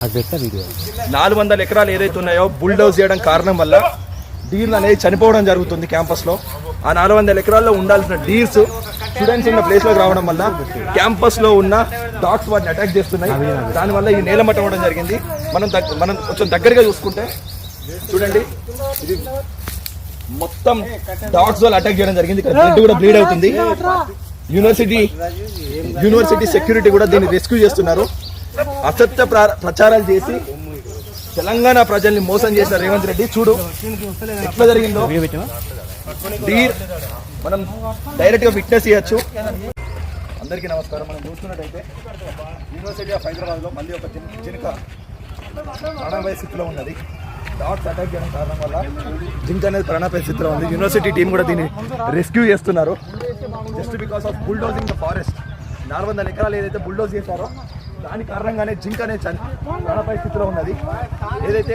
400 ఎకరాలు ఏదైతే ఉన్నాయో బుల్డోజ్ చేయడం కారణం వల్ల డీర్లు అనేది చనిపోవడం జరుగుతుంది క్యాంపస్లో. ఆ 400 ఎకరాల్లో ఉండాల్సిన డీర్స్ స్టూడెంట్స్ ఉన్న ప్లేస్లోకి రావడం వల్ల క్యాంపస్లో ఉన్న డాగ్స్ వాటిని అటాక్ చేస్తున్నాయి. దానివల్ల ఈ నేలమట్టం అవ్వడం జరిగింది. మనం కొంచెం దగ్గరగా చూసుకుంటే చూడండి, ఇది మొత్తం డాగ్స్ వల్ల అటాక్ చేయడం జరిగింది. ఇక్కడ బ్లడ్ కూడా బ్లీడ్ అవుతుంది. యూనివర్సిటీ సెక్యూరిటీ కూడా దీన్ని రెస్క్యూ చేస్తున్నారు. అసత్య ప్రచారాలు చేసి తెలంగాణ ప్రజల్ని మోసం చేసిన రేవంత్ రెడ్డి చూడు ఎట్లా జరిగిందో. డీర్ మనం డైరెక్ట్ గా విట్నెస్ చేయొచ్చు. అందరికీ నమస్కారం. మనం చూస్తున్నట్టయితే యూనివర్సిటీ ఆఫ్ హైదరాబాద్ లో మళ్ళీ ఒక జింక ప్రాణాపాయ స్థితిలో ఉన్నది. డాగ్స్ అటాక్ చేయడం కారణం వల్ల జింక అనేది ప్రాణాపాయ స్థితిలో ఉంది. యూనివర్సిటీ టీం కూడా దీన్ని రెస్క్యూ చేస్తున్నారు. Just because of bulldozing the forest. 400 ఎకరాలు ఏదైతే బుల్డోజ్ చేశారో దాని కారణంగానే జింక అనేది ప్రాణాపాయ స్థితిలో ఉన్నది. ఏదైతే